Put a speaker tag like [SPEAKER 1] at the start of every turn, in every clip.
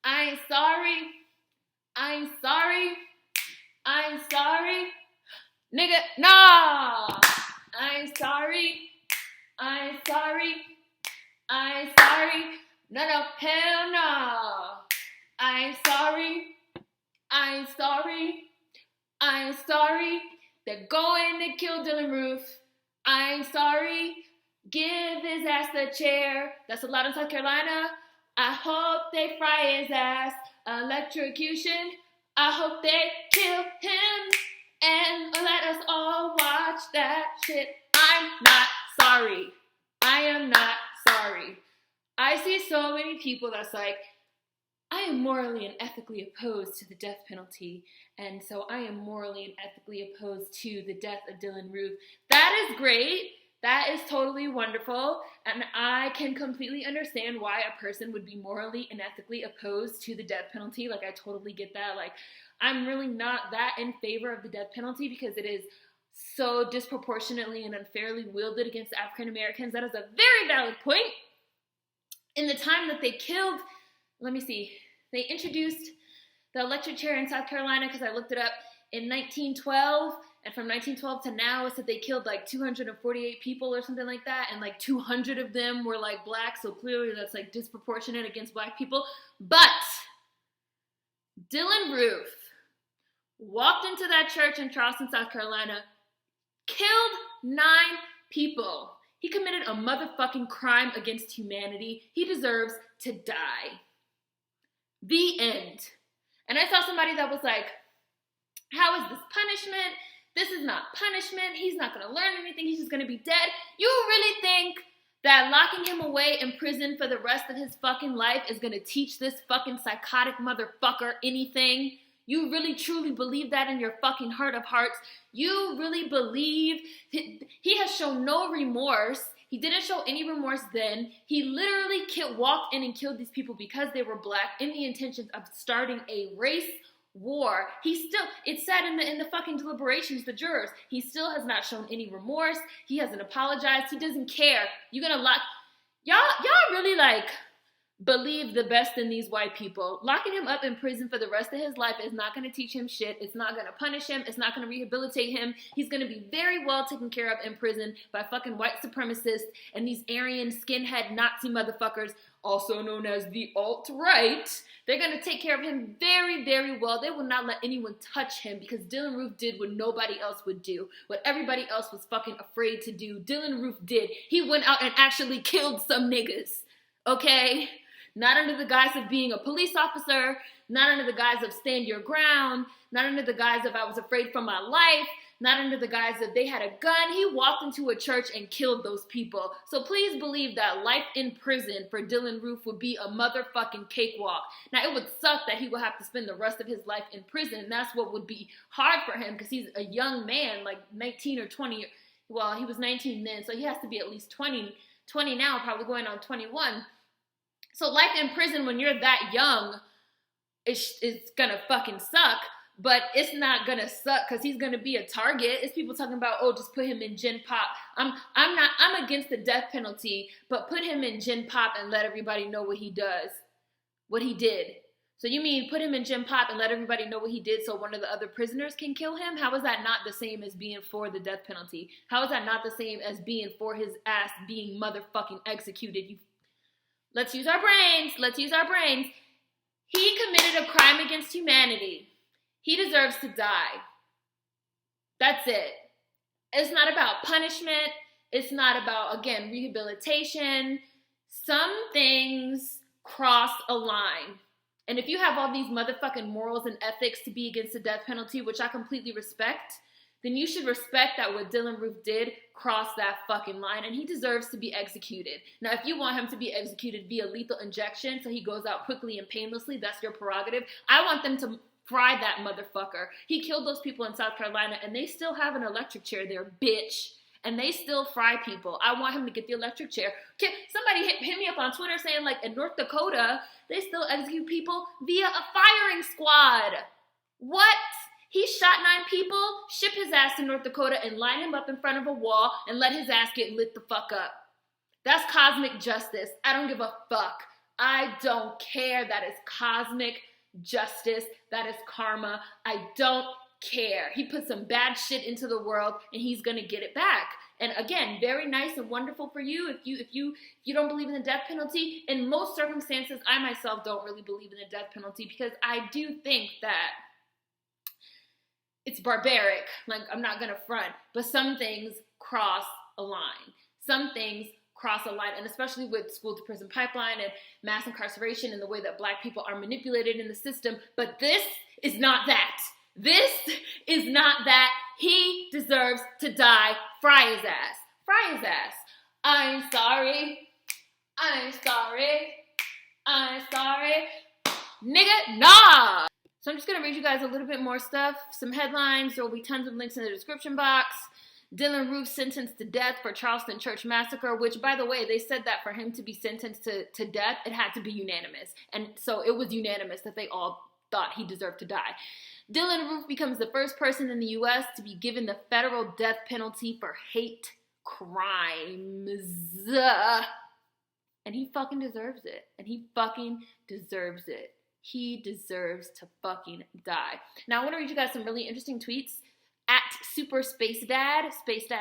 [SPEAKER 1] I ain't sorry. I ain't sorry. I ain't sorry. Nigga, nah. I ain't sorry. I ain't sorry. I ain't sorry. No, hell no. I ain't sorry. I ain't sorry. I ain't sorry. They're going to kill Dylann Roof. I ain't sorry. Give his ass the chair. That's a lot in South Carolina. I hope they fry his ass. Electrocution. I hope they kill him and let us all watch that shit. I'm not sorry. I am not sorry. I see so many people that's like, I am morally and ethically opposed to the death penalty, and so I am morally and ethically opposed to the death of Dylann Roof. That is great. That is totally wonderful, and I can completely understand why a person would be morally and ethically opposed to the death penalty. Like, I totally get that. Like, I'm really not that in favor of the death penalty because it is so disproportionately and unfairly wielded against African Americans. That is a very valid point. In the time that they killed, let me see, they introduced the electric chair in South Carolina, because I looked it up, in 1912, and from 1912 to now, it said they killed like 248 people or something like that, and like 200 of them were like black, so clearly that's like disproportionate against black people. But Dylann Roof walked into that church in Charleston, South Carolina, killed 9 people. He committed a motherfucking crime against humanity. He deserves to die. The end. And I saw somebody that was like, how is this punishment? This is not punishment. He's not going to learn anything. He's just going to be dead. You really think that locking him away in prison for the rest of his fucking life is going to teach this fucking psychotic motherfucker anything? You really truly believe that in your fucking heart of hearts? You really believe he has shown no remorse? He didn't show any remorse then. He literally walked in and killed these people because they were black in the intentions of starting a race war. It said in the fucking deliberations, the jurors, he still has not shown any remorse. He hasn't apologized. He doesn't care. You're gonna lock, y'all really like believe the best in these white people. Locking him up in prison for the rest of his life is not going to teach him shit. It's not going to punish him. It's not going to rehabilitate him. He's going to be very well taken care of in prison by fucking white supremacists and these Aryan skinhead Nazi motherfuckers, also known as the alt-right. They're going to take care of him very, very well. They will not let anyone touch him because Dylann Roof did what nobody else would do. What everybody else was fucking afraid to do, Dylann Roof did. He went out and actually killed some niggas. Okay? Not under the guise of being a police officer, not under the guise of stand your ground, not under the guise of I was afraid for my life, not under the guise of they had a gun. He walked into a church and killed those people. So please believe that life in prison for Dylann Roof would be a motherfucking cakewalk. Now, it would suck that he would have to spend the rest of his life in prison, and that's what would be hard for him because he's a young man, like 19 or 20. Well, he was 19 then, so he has to be at least 20 now, probably going on 21. So life in prison when you're that young is gonna fucking suck, but it's not gonna suck because he's gonna be a target. It's people talking about, oh, just put him in Gen Pop. I'm against the death penalty, but put him in Gen Pop and let everybody know what he does, what he did. So you mean put him in Gen Pop and let everybody know what he did so one of the other prisoners can kill him? How is that not the same as being for the death penalty? How is that not the same as being for his ass being motherfucking executed? Let's use our brains. Let's use our brains. He committed a crime against humanity. He deserves to die. That's it. It's not about punishment. It's not about, again, rehabilitation. Some things cross a line. And if you have all these motherfucking morals and ethics to be against the death penalty, which I completely respect, then you should respect that what Dylann Roof did crossed that fucking line, and he deserves to be executed. Now, if you want him to be executed via lethal injection so he goes out quickly and painlessly, that's your prerogative. I want them to fry that motherfucker. He killed those people in South Carolina, and they still have an electric chair there, bitch. And they still fry people. I want him to get the electric chair. Somebody hit me up on Twitter saying, like, in North Dakota, they still execute people via a firing squad. What? He shot 9 people, ship his ass to North Dakota and line him up in front of a wall and let his ass get lit the fuck up. That's cosmic justice. I don't give a fuck. I don't care. That is cosmic justice. That is karma. I don't care. He put some bad shit into the world and he's gonna get it back. And again, very nice and wonderful for you. If you don't believe in the death penalty, in most circumstances, I myself don't really believe in the death penalty because I do think that it's barbaric. Like, I'm not gonna front, but some things cross a line. Some things cross a line, and especially with school to prison pipeline and mass incarceration and the way that Black people are manipulated in the system. But this is not that. This is not that. He deserves to die. Fry his ass. Fry his ass. I'm sorry. I'm sorry. I'm sorry. Nigga, nah. So I'm just going to read you guys a little bit more stuff. Some headlines. There will be tons of links in the description box. Dylann Roof sentenced to death for Charleston church massacre, which, by the way, they said that for him to be sentenced to death, it had to be unanimous. And so it was unanimous that they all thought he deserved to die. Dylann Roof becomes the first person in the U.S. to be given the federal death penalty for hate crimes. And he fucking deserves it. And he fucking deserves it. He deserves to fucking die. Now, I want to read you guys some really interesting tweets. At Super Space Dad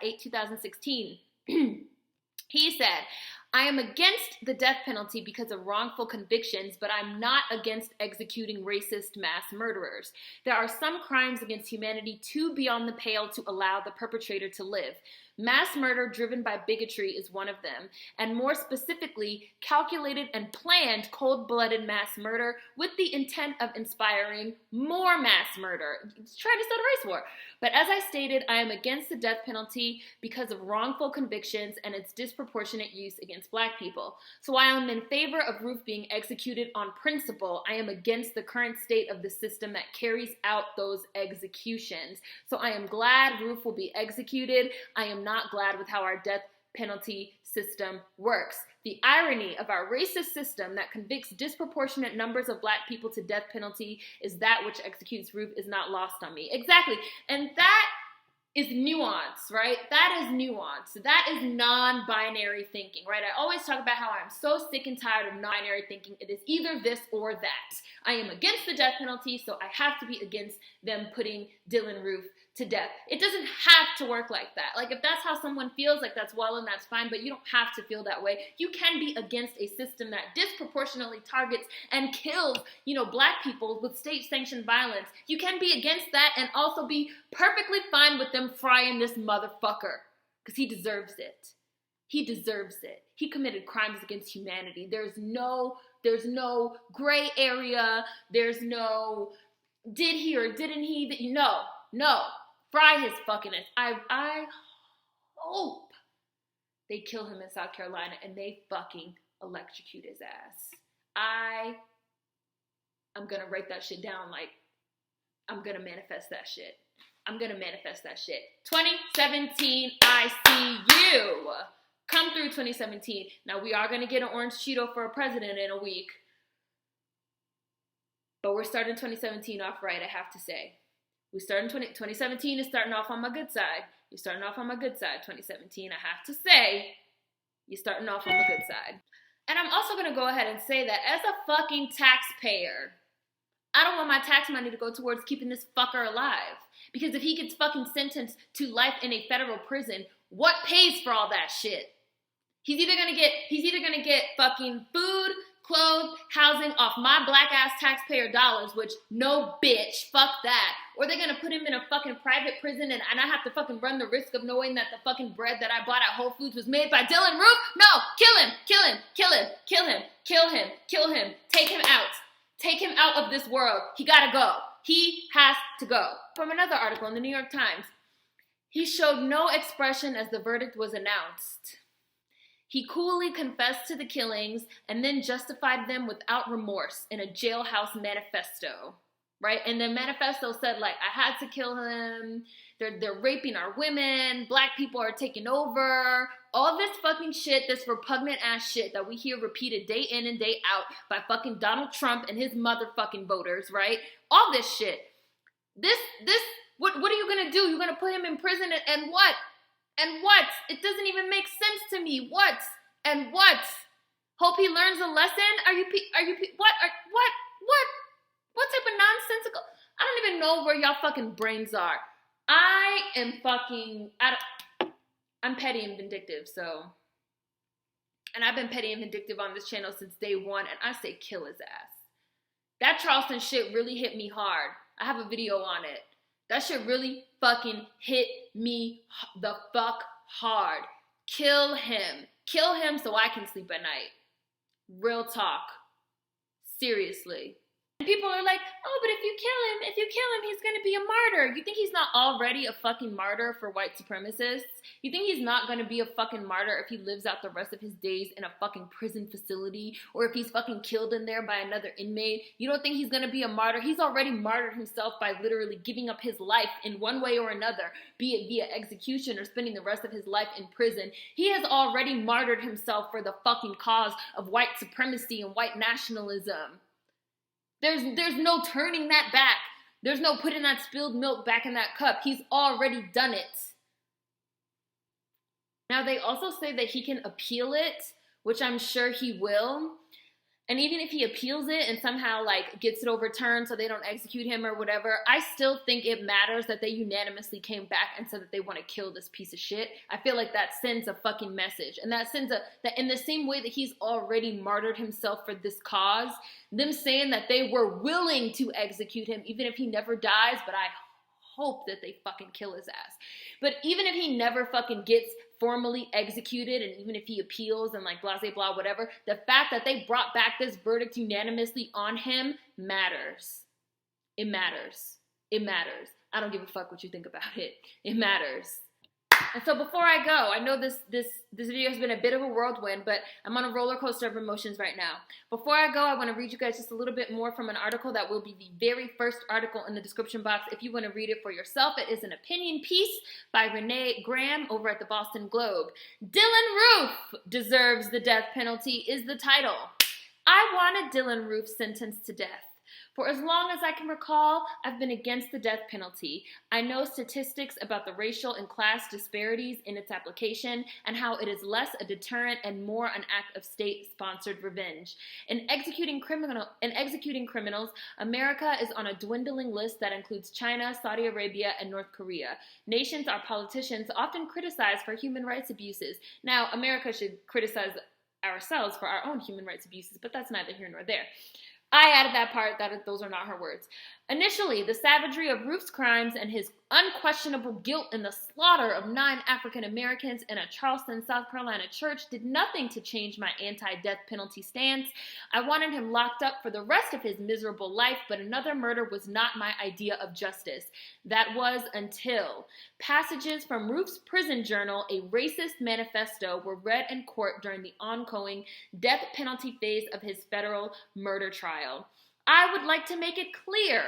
[SPEAKER 1] 8, 2016. He said, I am against the death penalty because of wrongful convictions, but I'm not against executing racist mass murderers. There are some crimes against humanity too beyond the pale to allow the perpetrator to live. Mass murder driven by bigotry is one of them, and more specifically, calculated and planned cold-blooded mass murder with the intent of inspiring more mass murder. It's trying to start a race war. But as I stated, I am against the death penalty because of wrongful convictions and its disproportionate use against Black people. So while I'm in favor of Roof being executed on principle, I am against the current state of the system that carries out those executions. So I am glad Roof will be executed. I am not glad with how our death penalty system works. The irony of our racist system that convicts disproportionate numbers of Black people to death penalty is that which executes Roof is not lost on me. Exactly. And that is nuance, right? That is nuance. That is non-binary thinking, right? I always talk about how I'm so sick and tired of non-binary thinking. It is either this or that. I am against the death penalty, so I have to be against them putting Dylann Roof to death. It doesn't have to work like that. Like, if that's how someone feels, like, that's well and that's fine, but you don't have to feel that way. You can be against a system that disproportionately targets and kills, Black people with state-sanctioned violence. You can be against that and also be perfectly fine with them frying this motherfucker, because he deserves it. He deserves it. He committed crimes against humanity. There's no gray area. There's no did he or didn't he. No. Fry his fucking ass. I hope they kill him in South Carolina and they fucking electrocute his ass. I'm gonna write that shit down. Like, I'm gonna manifest that shit. 2017, I see you. Come through 2017. Now, we are gonna get an orange Cheeto for a president in a week. But we're starting 2017 off right, I have to say. 2017 is starting off on my good side. You're starting off on my good side, 2017. I have to say, you're starting off on the good side. And I'm also going to go ahead and say that as a fucking taxpayer, I don't want my tax money to go towards keeping this fucker alive. Because if he gets fucking sentenced to life in a federal prison, what pays for all that shit? He's either gonna get fucking food, clothes, housing off my black ass taxpayer dollars, which no bitch, fuck that. Or they're gonna put him in a fucking private prison and I have to fucking run the risk of knowing that the fucking bread that I bought at Whole Foods was made by Dylann Roof? No, kill him. Take him out. Take him out of this world. He gotta go. He has to go. From another article in the New York Times, he showed no expression as the verdict was announced. He coolly confessed to the killings and then justified them without remorse in a jailhouse manifesto, right? And the manifesto said, like, I had to kill him. They're raping our women. Black people are taking over. All this fucking shit, this repugnant ass shit that we hear repeated day in and day out by fucking Donald Trump and his motherfucking voters, right? All this shit. What are you gonna do? You're gonna put him in prison and what? And what? It doesn't even make sense to me. What? And what? Hope he learns a lesson? What type of nonsensical? I don't even know where y'all fucking brains are. I'm petty and vindictive, so. And I've been petty and vindictive on this channel since day one, and I say kill his ass. That Charleston shit really hit me hard. I have a video on it. That shit really fucking hit me the fuck hard. Kill him. Kill him so I can sleep at night. Real talk. Seriously. And people are like, oh, but if you kill him, he's gonna be a martyr. You think he's not already a fucking martyr for white supremacists? You think he's not gonna be a fucking martyr if he lives out the rest of his days in a fucking prison facility, or if he's fucking killed in there by another inmate? You don't think he's gonna be a martyr? He's already martyred himself by literally giving up his life in one way or another, be it via execution or spending the rest of his life in prison. He has already martyred himself for the fucking cause of white supremacy and white nationalism. There's no turning that back. There's no putting that spilled milk back in that cup. He's already done it. Now, they also say that he can appeal it, which I'm sure he will. And even if he appeals it and somehow like gets it overturned so they don't execute him or whatever, I still think it matters that they unanimously came back and said that they want to kill this piece of shit. I feel like that sends a fucking message. And that sends that in the same way that he's already martyred himself for this cause, them saying that they were willing to execute him even if he never dies, but I hope that they fucking kill his ass. But even if he never fucking gets formally executed, and even if he appeals and like blah, blah, blah, whatever, the fact that they brought back this verdict unanimously on him matters. It matters. It matters. I don't give a fuck what you think about it. It matters. And so before I go, I know this video has been a bit of a whirlwind, but I'm on a roller coaster of emotions right now. Before I go, I want to read you guys just a little bit more from an article that will be the very first article in the description box. If you want to read it for yourself, it is an opinion piece by Renee Graham over at the Boston Globe. Dylann Roof deserves the death penalty is the title. I wanted Dylann Roof sentenced to death. For as long as I can recall, I've been against the death penalty. I know statistics about the racial and class disparities in its application and how it is less a deterrent and more an act of state-sponsored revenge. In executing criminals, America is on a dwindling list that includes China, Saudi Arabia, and North Korea. Nations our politicians often criticize for human rights abuses. Now, America should criticize ourselves for our own human rights abuses, but that's neither here nor there. I added that part, those are not her words. Initially, the savagery of Roof's crimes and his unquestionable guilt in the slaughter of 9 African Americans in a Charleston, South Carolina church did nothing to change my anti-death penalty stance. I wanted him locked up for the rest of his miserable life, but another murder was not my idea of justice. That was until passages from Roof's prison journal, a racist manifesto, were read in court during the ongoing death penalty phase of his federal murder trial. I would like to make it clear,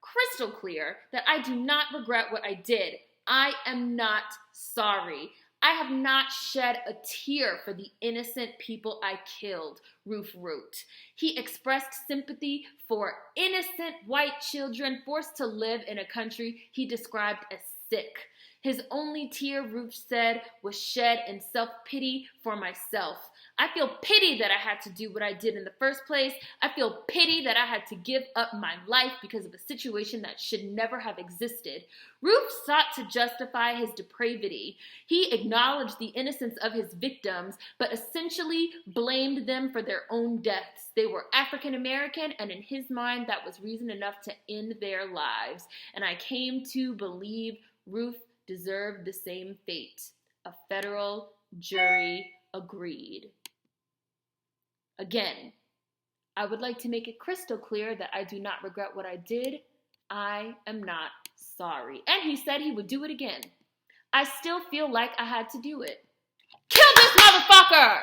[SPEAKER 1] crystal clear, that I do not regret what I did. I am not sorry. I have not shed a tear for the innocent people I killed, Roof wrote. He expressed sympathy for innocent white children forced to live in a country he described as sick. His only tear, Roof said, was shed in self-pity for myself. I feel pity that I had to do what I did in the first place. I feel pity that I had to give up my life because of a situation that should never have existed. Roof sought to justify his depravity. He acknowledged the innocence of his victims, but essentially blamed them for their own deaths. They were African American, and in his mind, that was reason enough to end their lives. And I came to believe Roof deserved the same fate. A federal jury agreed. Again, I would like to make it crystal clear that I do not regret what I did. I am not sorry. And he said he would do it again. I still feel like I had to do it. Kill this motherfucker!